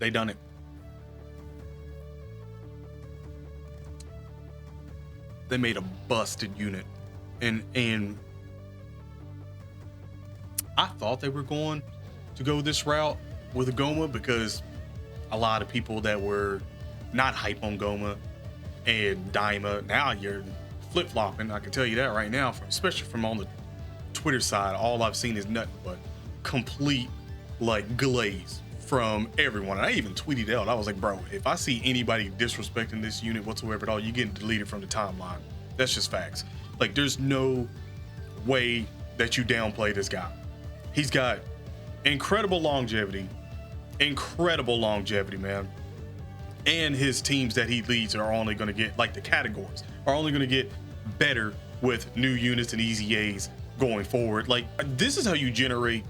They done it. They made a busted unit. And I thought they were going to go this route with a Gomah, because a lot of people that were not hype on Gomah and Daima, now you're flip-flopping. I can tell you that right now, especially from on the Twitter side. All I've seen is nothing but complete like glaze from everyone. And I even tweeted out, I was like, bro, if I see anybody disrespecting this unit whatsoever at all, you're getting deleted from the timeline. That's just facts. Like, there's no way that you downplay this guy. He's got incredible longevity, man. And his teams that he leads are only going to get, like, the categories are only going to get better with new units and easy A's going forward. Like, this is how you generate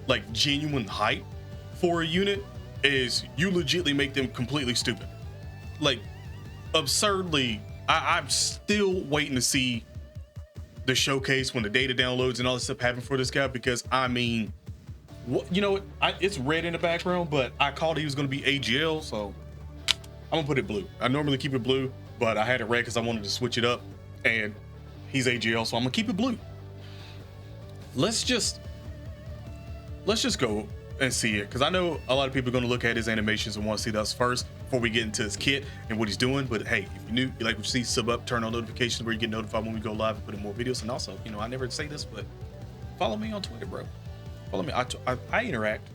like genuine hype for a unit, is you legitimately make them completely stupid. Like, absurdly, I'm still waiting to see the showcase when the data downloads and all this stuff happen for this guy, because I mean, you know what? It's red in the background, but I called he was going to be AGL, so I'm gonna put it blue. I normally keep it blue, but I had it red because I wanted to switch it up, and he's AGL, so I'm gonna keep it blue. Let's just go and see it, because I know a lot of people are going to look at his animations and want to see those first before we get into his kit and what he's doing. But hey, if you're new, you like what you see, sub up, turn on notifications where you get notified when we go live and put in more videos. And also, you know, I never say this, but follow me on Twitter, bro. Follow me. I interact.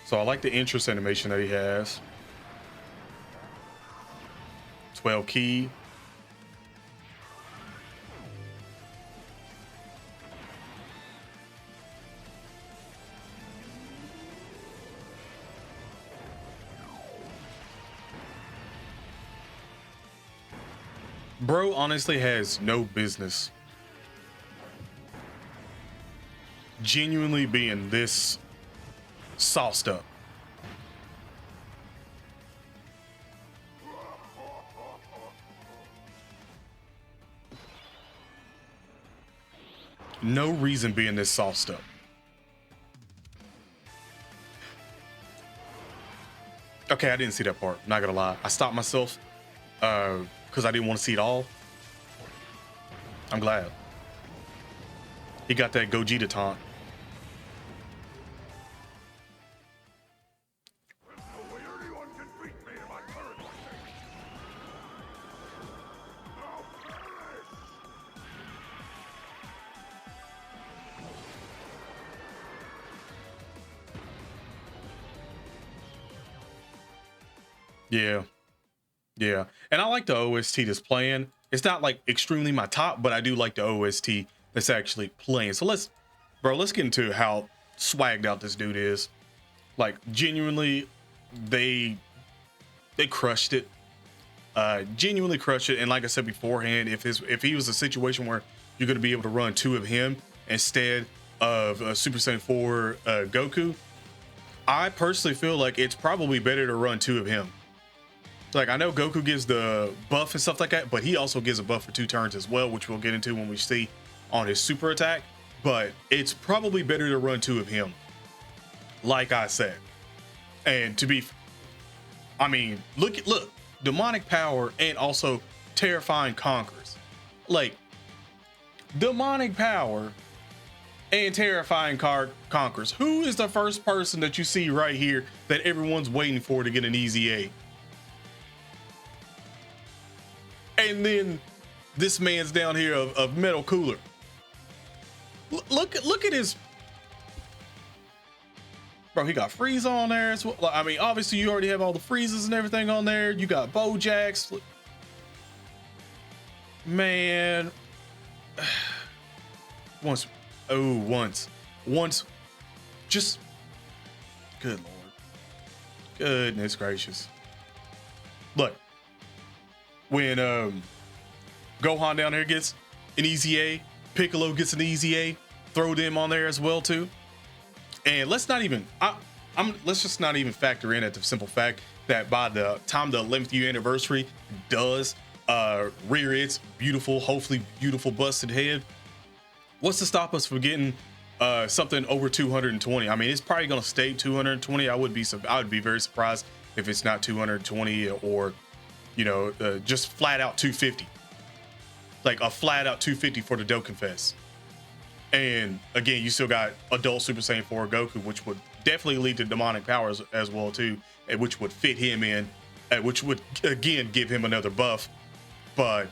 So I like the interest animation that he has. 12 key. Bro honestly has no business genuinely being this sauced up. No reason being this sauced up. Okay, I didn't see that part, not gonna lie. I stopped myself because I didn't want to see it all. I'm glad. He got that Gogeta taunt. Yeah. And I like the OST that's playing. It's not like extremely my top, but I do like the OST that's actually playing. So let's get into how swagged out this dude is. Like, genuinely, they crushed it. Genuinely crushed it. And like I said beforehand, if he was a situation where you're going to be able to run two of him instead of Super Saiyan 4 Goku, I personally feel like it's probably better to run two of him. Like, I know Goku gives the buff and stuff like that, but he also gives a buff for 2 turns as well, which we'll get into when we see on his super attack. But it's probably better to run 2 of him, like I said. And to be, I mean, look, demonic power and also terrifying conquerors. Like, demonic power and terrifying conquerors. Who is the first person that you see right here that everyone's waiting for to get an easy A? And then this man's down here of Metal Cooler. Look at his, bro. He got freeze on there. So, I mean, obviously you already have all the freezes and everything on there. You got Bojacks. Man, once, just, good Lord, goodness gracious. Look. When Gohan down here gets an easy A, Piccolo gets an easy A, throw them on there as well too. And let's just not even factor in at the simple fact that by the time the 11th year anniversary does rear its beautiful, hopefully beautiful busted head, what's to stop us from getting something over 220? I mean, it's probably going to stay 220. I would be very surprised if it's not 220 or, you know, just flat out 250. Like a flat out 250 for the Dokkan Fest. And again, you still got adult Super Saiyan 4 Goku, which would definitely lead to demonic powers as well too, and which would fit him in, which would again give him another buff. But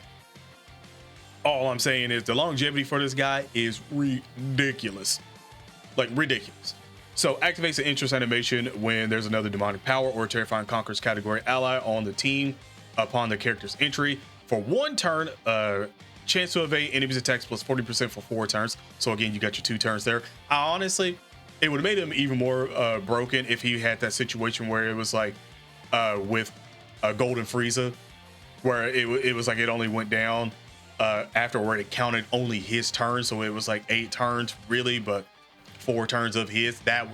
all I'm saying is the longevity for this guy is ridiculous, like ridiculous. So activates the interest animation when there's another demonic power or terrifying conquers category ally on the team upon the character's entry for 1 turn. Chance to evade enemies attacks plus 40% for 4 turns. So again, you got your 2 turns there. Honestly, it would have made him even more broken if he had that situation where it was like with Golden Frieza, where it was like it only went down afterward. It counted only his turn, so it was like 8 turns really, but 4 turns of his. That,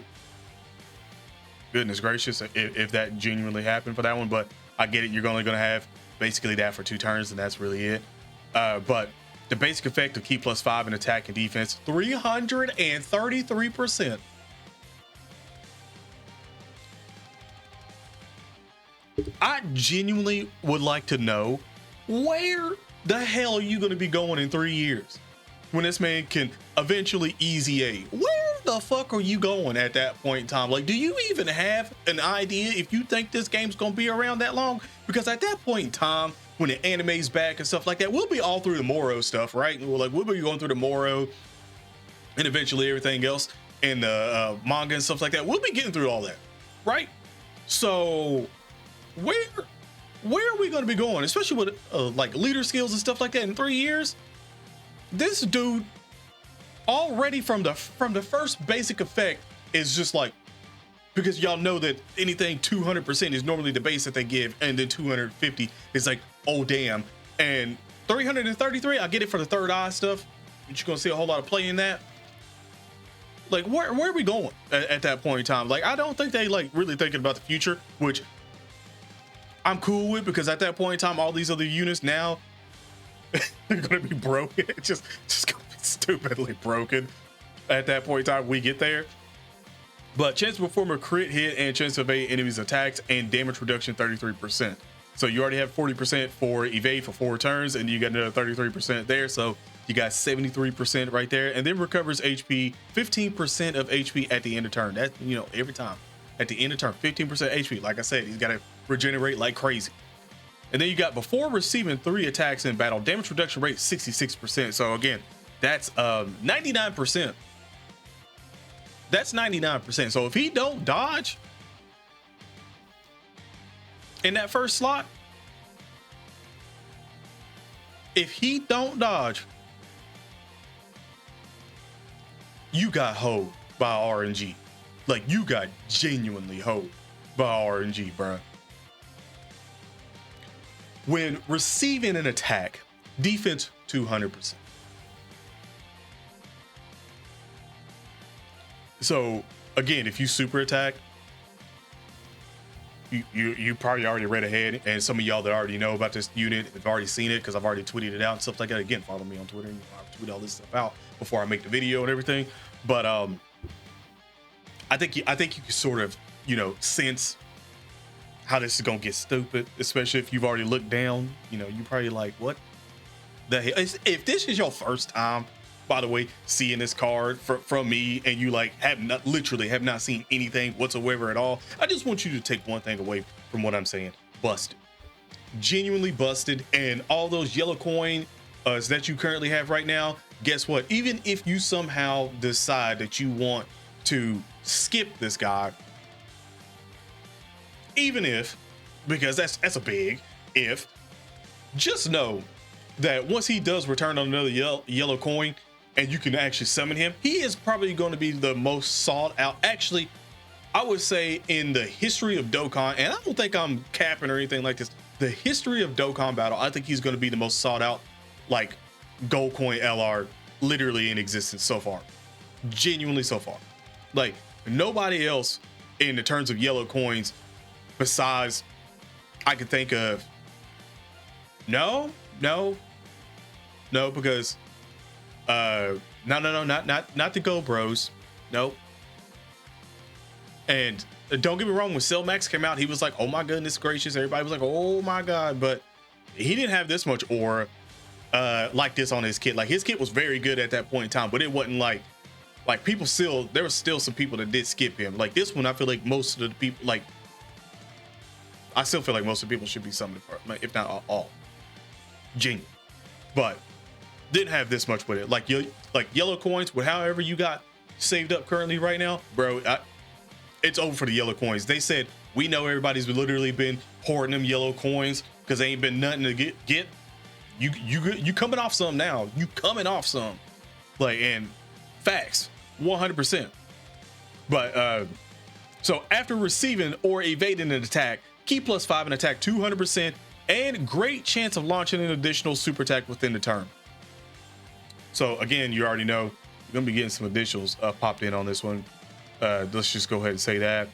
goodness gracious, if that genuinely happened for that one. But I get it, you're only going to have basically that for 2 turns, and that's really it. But the basic effect of Ki +5 in attack and defense, 333%. I genuinely would like to know, where the hell are you going to be going in 3 years when this man can eventually easy A? Where the fuck are you going at that point in time? Like, do you even have an idea if you think this game's going to be around that long? Because at that point in time, when the anime's back and stuff like that, we'll be all through the Moro stuff, right? We'll be going through the Moro and eventually everything else and the manga and stuff like that. We'll be getting through all that, right? So where are we going to be going, especially with like leader skills and stuff like that in 3 years? This dude already from the first basic effect is just like, because y'all know that anything 200% is normally the base that they give, and then 250 is like, oh damn. And 333, I get it for the third eye stuff, but you're gonna see a whole lot of play in that. Like, where are we going at that point in time? Like, I don't think they like really thinking about the future, which I'm cool with, because at that point in time, all these other units now they're gonna be broken. It's just gonna be stupidly broken at that point in time we get there. But chance to perform a crit hit and chance to evade enemies attacks and damage reduction 33%. So you already have 40% for evade for 4 turns, and you got another 33% there. So you got 73% right there, and then recovers HP, 15% of HP at the end of turn. That, you know, every time at the end of turn, 15% HP. Like I said, he's got to regenerate like crazy. And then you got before receiving 3 attacks in battle, damage reduction rate 66%. So again, that's 99%. That's 99%. So if he don't dodge in that first slot, if he don't dodge, you got hoed by RNG. Like, you got genuinely hoed by RNG, bruh. When receiving an attack, defense 200%. So again, if you super attack, you probably already read ahead, and some of y'all that already know about this unit have already seen it, because I've already tweeted it out and stuff like that. Again, follow me on Twitter, and I'll tweet all this stuff out before I make the video and everything. But I think you can sort of, you know, sense how this is gonna get stupid, especially if you've already looked down. You know, you probably like, what the hell? If this is your first time, by the way, seeing this card from me, and you like literally have not seen anything whatsoever at all, I just want you to take one thing away from what I'm saying: busted, genuinely busted. And all those yellow coin that you currently have right now, guess what? Even if you somehow decide that you want to skip this guy, even if, because that's a big if, just know that once he does return on another yellow coin, and you can actually summon him, he is probably going to be the most sought out. Actually, I would say in the history of Dokkan, and I don't think I'm capping or anything like this, the history of Dokkan Battle, I think he's going to be the most sought out, like, gold coin LR literally in existence so far. Genuinely so far. Like, nobody else in the terms of yellow coins besides I could think of. No, because no, not the Go Bros. Nope. And don't get me wrong, when Silmax came out, he was like, oh my goodness gracious. Everybody was like, oh my God. But he didn't have this much aura like this on his kit. Like his kit was very good at that point in time, but it wasn't like people still, there was still some people that did skip him. Like this one, I feel like most of the people, like, I still feel like most of the people should be summoned, if not all. Genius. But didn't have this much with it. Like yellow coins with however you got saved up currently right now, bro. It's over for the yellow coins. They said, we know everybody's literally been hoarding them yellow coins because they ain't been nothing to get. You coming off some now. You coming off some. Like, and facts, 100%. But so after receiving or evading an attack, keep +5 in attack 200%, and great chance of launching an additional super attack within the turn. So again, you already know you're gonna be getting some additionals popped in on this one. Let's just go ahead and say that.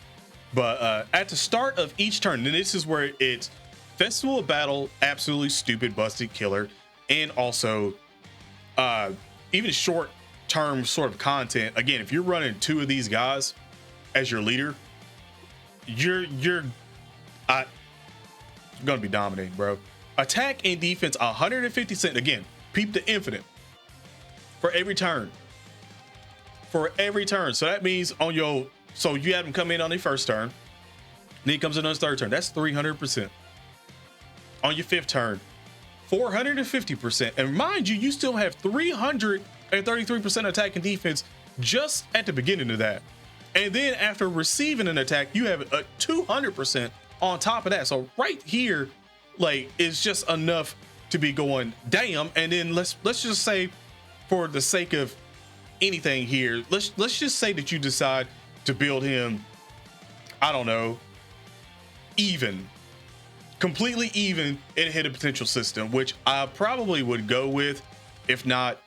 But at the start of each turn, and this is where it's Festival of Battle, absolutely stupid, busted killer, and also even short term sort of content. Again, if you're running 2 of these guys as your leader, you're gonna be dominating, bro. Attack and defense 150%. Again, peep the infinite for every turn. For every turn. So that means on your, so you had him come in on the first turn, then he comes in on his third turn. That's 300%. On your 5th turn, 450%. And mind you, you still have 333% attack and defense just at the beginning of that. And then after receiving an attack, you have a 200% on top of that. So right here, like, it's just enough to be going damn. And then let's just say, for the sake of anything here, let's just say that you decide to build him, I don't know, completely even in a hidden potential system, which I probably would go with. If not,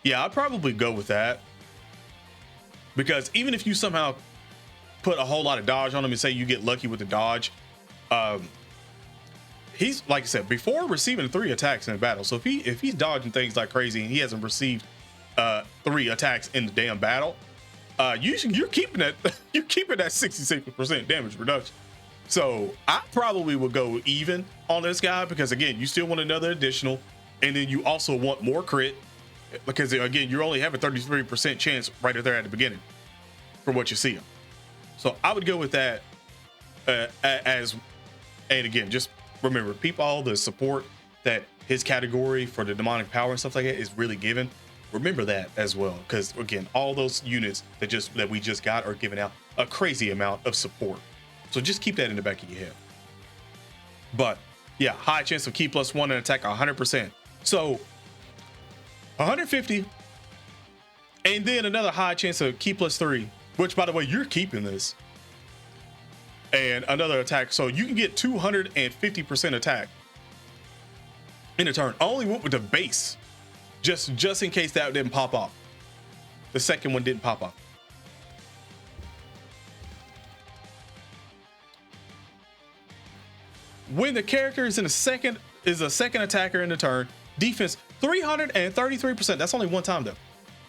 yeah, I'd probably go with that, because even if you somehow put a whole lot of dodge on him and say you get lucky with the dodge, he's, like I said, before receiving 3 attacks in a battle. So if he's dodging things like crazy and he hasn't received 3 attacks in the damn battle, you're keeping that you're keeping that 66% damage reduction. So I probably would go even on this guy, because again, you still want another additional, and then you also want more crit, because again, you only have a 33% chance right there at the beginning for what you see him. So I would go with that as, and again, just remember, people, all the support that his category for the demonic power and stuff like that is really given. Remember that as well, because again, all those units that we just got are giving out a crazy amount of support. So just keep that in the back of your head. But yeah, high chance of key +1 and attack 100%. So 150, and then another high chance of key +3, which, by the way, you're keeping this, and another attack. So you can get 250% attack in a turn. I only went with the base, just in case that didn't pop off. The second one didn't pop off. When the character is a second attacker in the turn, defense 333%. That's only one time though.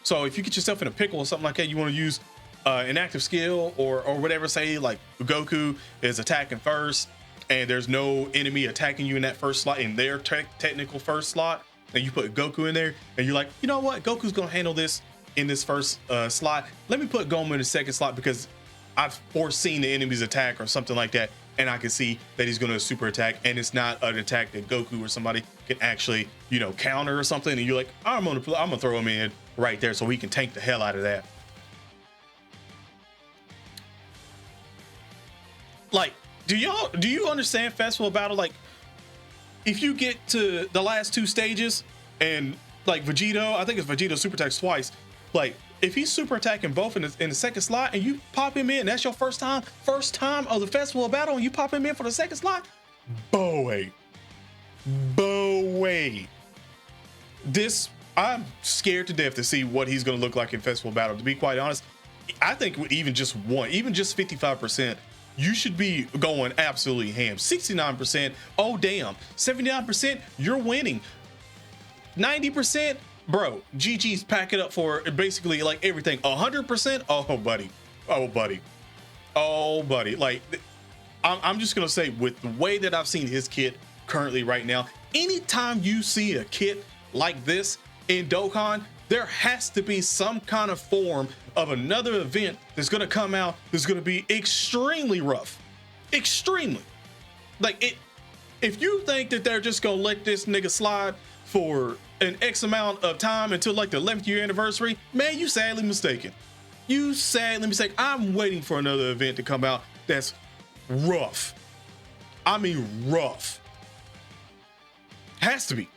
So if you get yourself in a pickle or something like that, you want to use an active skill or whatever, say like Goku is attacking first and there's no enemy attacking you in that first slot, in their technical first slot, and you put Goku in there and you're like, you know what, Goku's gonna handle this in this first slot. Let me put Gomah in the second slot because I've foreseen the enemy's attack or something like that, and I can see that he's gonna super attack, and it's not an attack that Goku or somebody can actually, you know, counter or something, and you're like, I'm gonna throw him in right there so he can tank the hell out of that. Like, do you understand Festival of Battle? Like, if you get to the last 2 stages and like Vegito, I think it's Vegito super attacks twice. Like, if he's super attacking both in the second slot and you pop him in, that's your first time of the Festival of Battle, and you pop him in for the second slot, boy. This, I'm scared to death to see what he's gonna look like in Festival of Battle. To be quite honest, I think even just 55% you should be going absolutely ham. 69%, oh damn. 79%, you're winning. 90%, bro, GG's pack it up for basically like everything. 100%, oh buddy, oh buddy, oh buddy. Like, I'm just gonna say, with the way that I've seen his kit currently right now, anytime you see a kit like this in Dokkan, there has to be some kind of form of another event that's gonna come out that's gonna be extremely rough. Extremely. Like, it, if you think that they're just gonna let this nigga slide for an X amount of time until like the 11th year anniversary, man, you sadly mistaken. You sadly mistaken. I'm waiting for another event to come out that's rough. I mean rough. Has to be.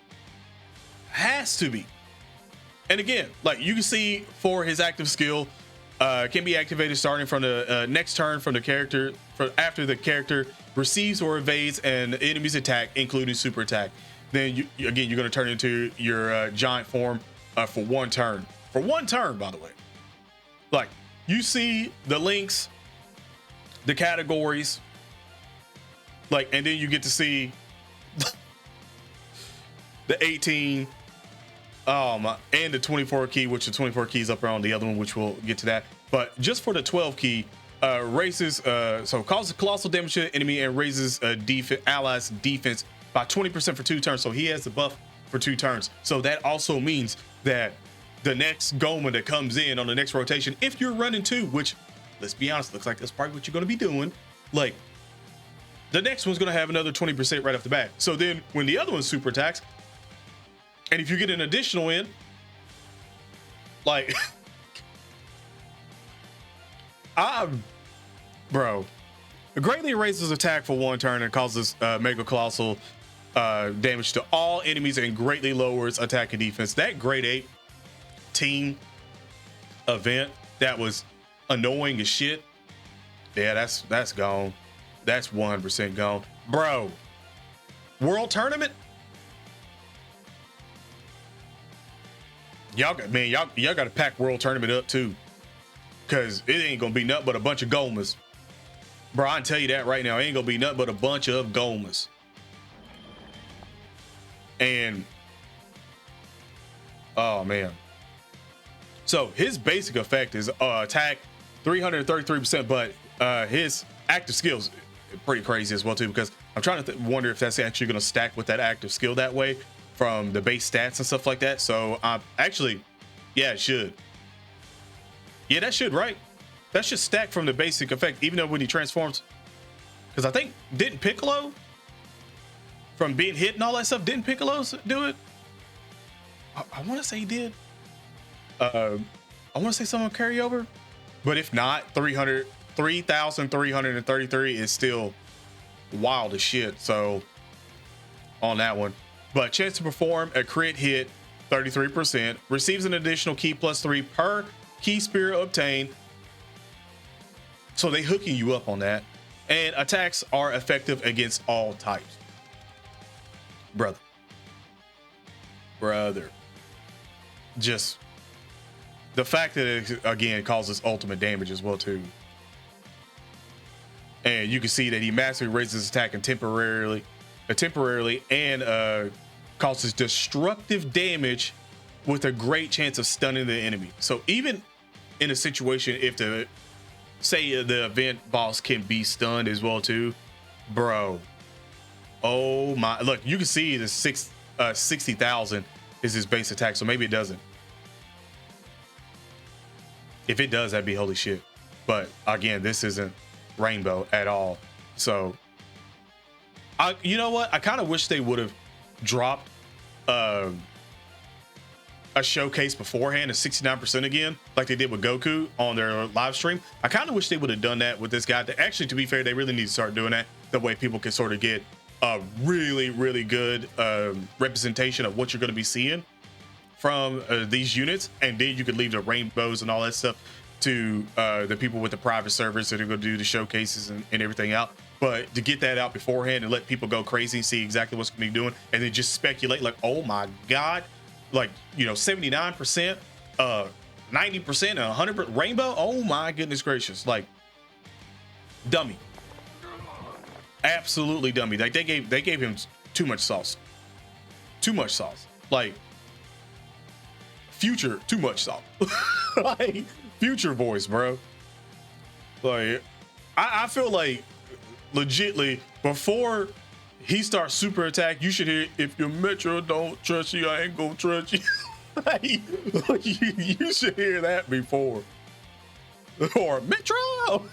Has to be. And again, like you can see for his active skill, can be activated starting from the next turn from the character, after the character receives or evades an enemy's attack, including super attack. Then you're going to turn into your giant form for one turn. For one turn, by the way. Like, you see the links, the categories, like, and then you get to see the 18, and the 24 key, which the 24 keys up there on the other one, which we'll get to that. But just for the 12 key, raises, so causes colossal damage to the enemy and raises allies defense by 20% for 2 turns. So he has the buff for 2 turns. So that also means that the next Gomah that comes in on the next rotation, if you're running 2, which, let's be honest, looks like that's probably what you're going to be doing, like, the next one's going to have another 20% right off the bat. So then when the other one super attacks, and if you get an additional in, like, bro, it greatly raises attack for 1 turn and causes mega colossal damage to all enemies and greatly lowers attack and defense. That grade 8 team event that was annoying as shit, yeah, that's gone. That's 100% gone, bro. World tournament, y'all got, man, y'all got to pack world tournament up too, because it ain't gonna be nothing but a bunch of Gomahs, bro. I can tell you that right now. It ain't gonna be nothing but a bunch of Gomahs. And oh man, so his basic effect is attack 333%, but his active skills are pretty crazy as well too, because I'm trying to wonder if that's actually going to stack with that active skill that way from the base stats and stuff like that. So actually, yeah, it should. Yeah, that should, right? That should stack from the basic effect, even though when he transforms, because I think, didn't Piccolo, from being hit and all that stuff, didn't Piccolo do it? I want to say he did. I want to say someone carry over, but if not, 3,333 is still wild as shit. So on that one, but chance to perform a crit hit 33%, receives an additional key +3 per key spirit obtained. So they hooking you up on that, and attacks are effective against all types. Brother, just the fact that it again causes ultimate damage as well too. And you can see that he massively raises his attack and temporarily and causes destructive damage with a great chance of stunning the enemy. So even in a situation, if the event boss can be stunned as well too, bro, oh my, look, you can see the 60,000 is his base attack. So maybe it doesn't. If it does, that'd be holy shit. But again, this isn't Rainbow at all. So you know what, I kind of wish they would have dropped a showcase beforehand at 69% again, like they did with Goku on their live stream. I kind of wish they would have done that with this guy. Actually, to be fair, they really need to start doing that. The way people can sort of get a really, really good representation of what you're going to be seeing from these units, and then you could leave the rainbows and all that stuff to the people with the private servers that are going to do the showcases and everything out. But to get that out beforehand and let people go crazy and see exactly what's going to be doing, and then just speculate like, oh my god, like, you know, 79%, 90%, 100% rainbow, oh my goodness gracious, like, dummy. absolutely dummy. Like they gave him too much sauce. Too much sauce. Like Future, too much sauce. Like Future voice, bro. Like I feel like legitly before he starts super attack, you should hear, if your Metro don't trust you, I ain't gonna trust you. Like, you should hear that before. Or Metro.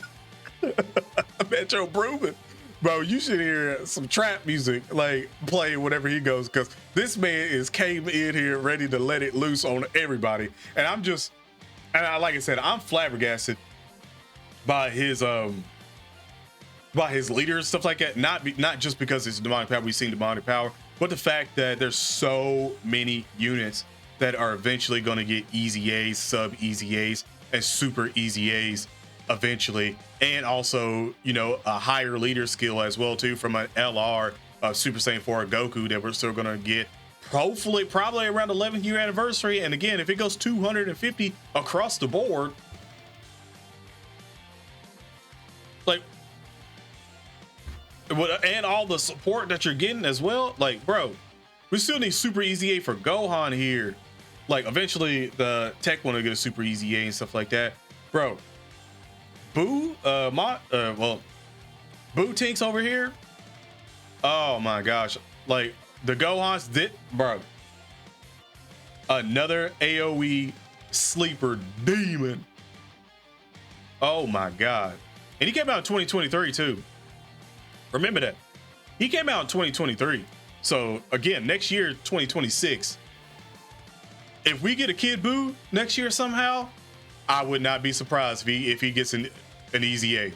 Metro Boomin. Bro, you should hear some trap music like play whenever he goes, because this man is came in here ready to let it loose on everybody. And I'm just, and like I said, I'm flabbergasted by his leaders, stuff like that. Not just because it's demonic power, we've seen demonic power, but the fact that there's so many units that are eventually going to get easy A's, sub easy A's, and super easy A's eventually, and also, you know, a higher leader skill as well too from an LR Super Saiyan 4 Goku that we're still going to get hopefully probably around 11th year anniversary. And again, if it goes 250 across the board, like, and all the support that you're getting as well, like, bro, we still need super easy A for Gohan here. Like, eventually the tech one will get a super easy A and stuff like that, bro. Boo Tinks over here, oh my gosh, like the Gohans did, bro, another AoE sleeper demon. Oh my god. And he came out in 2023 too. Remember that. He came out in 2023. So again, next year, 2026, if we get a Kid Buu next year somehow, I would not be surprised if he gets an easy A.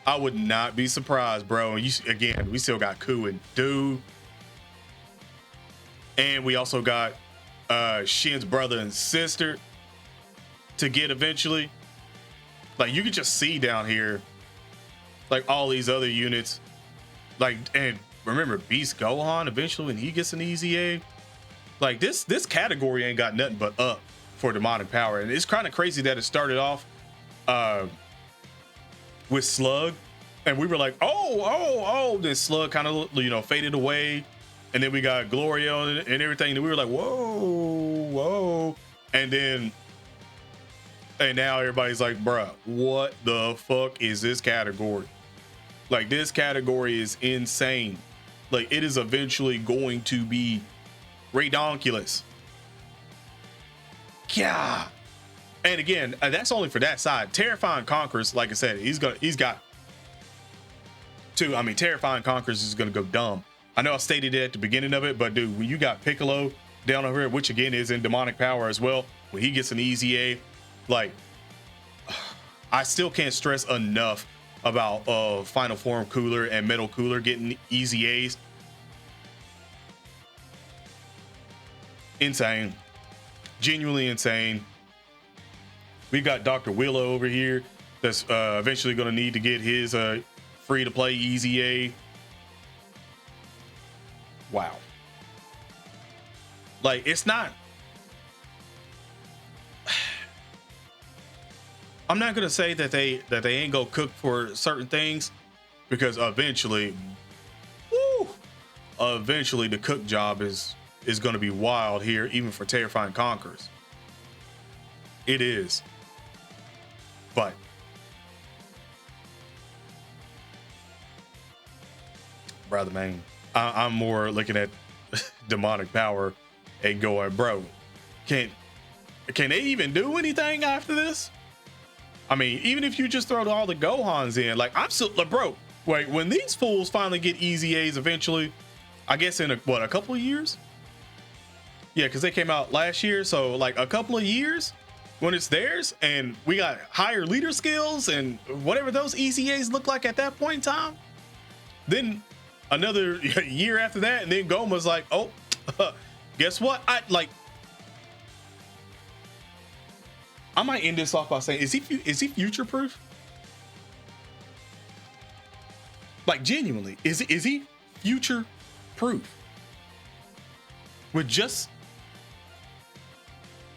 I would not be surprised, bro. And again, we still got Ku and Do. And we also got Shin's brother and sister to get eventually. Like, you can just see down here, like, all these other units. Like, and remember, Beast Gohan eventually when he gets an easy A. Like, this category ain't got nothing but up for demonic power. And it's kind of crazy that it started off with Slug, and we were like, oh, then Slug kind of, you know, faded away, and then we got Gloria and everything, and we were like, whoa, and now everybody's like, bruh, what the fuck is this category? Like, this category is insane. Like, it is eventually going to be redonkulous. Yeah. And again, that's only for that side. Terrifying Conquerors, like I said, he's got two. I mean, Terrifying Conquerors is gonna go dumb. I know I stated it at the beginning of it, but dude, when you got Piccolo down over here, which again is in demonic power as well, when he gets an easy A, like, I still can't stress enough about Final Form Cooler and Metal Cooler getting easy A's. Insane. Genuinely insane. We got Dr. Willow over here that's eventually going to need to get his free to play easy A. Wow. Like, it's not, I'm not going to say that they ain't go cook for certain things, because eventually the cook job is going to be wild here, even for Terrifying Conquerors. It is. But brother, man, I'm more looking at demonic power and going, bro, can they even do anything after this? I mean, even if you just throw all the Gohans in, like, I'm still, like, bro, wait, when these fools finally get easy A's eventually, I guess in a couple of years? Yeah, because they came out last year, so like a couple of years when it's theirs, and we got higher leader skills and whatever those easy A's look like at that point in time, then another year after that, and then Gomah's like, oh, guess what? I might end this off by saying, is he future proof? Like, genuinely, is he future proof with just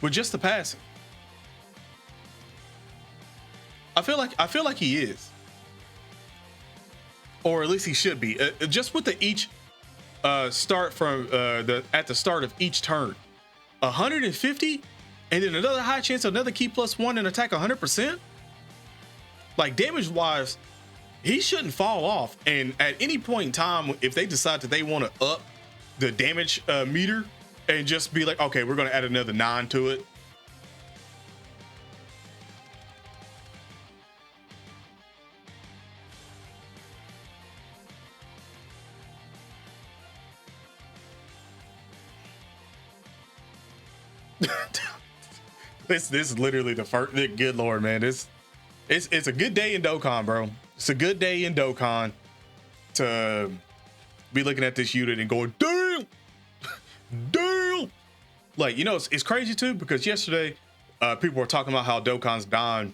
the passing? I feel like he is. or at least he should be. Just with the each start from at the start of each turn, 150, and then another high chance of another key +1 and attack 100%. Like damage wise, he shouldn't fall off. And at any point in time, if they decide that they want to up the damage meter and just be like, okay, we're going to add another 9 to it. This is literally the first. Good Lord, man. It's a good day in Dokkan, bro. It's a good day in Dokkan to be looking at this unit and going, damn, damn. Like, you know, it's crazy too, because yesterday people were talking about how Dokkan's dying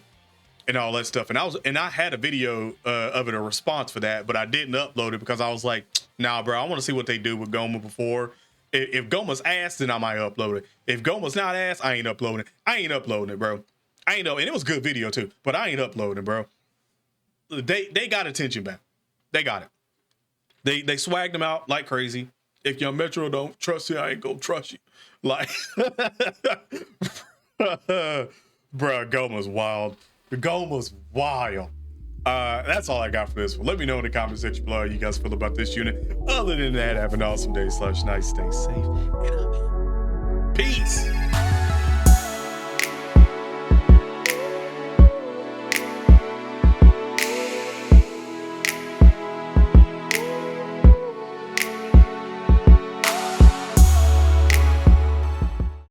and all that stuff, and I had a video of it, a response for that, but I didn't upload it because I was like, nah, bro, I want to see what they do with Gomah before. If Gomah's ass, then I might upload it. If Gomah's not ass, I ain't uploading it. I ain't uploading it, bro. I ain't know, and it was a good video too, but I ain't uploading it, bro. They got attention back. They got it. They swagged them out like crazy. If your Metro don't trust you, I ain't gonna trust you. Like, bro, Gomah's wild. The Gomah's wild. That's all I got for this one. Let me know in the comments section below how you guys feel about this unit. Other than that, have an awesome day / night. Stay safe, and I'm out. Peace.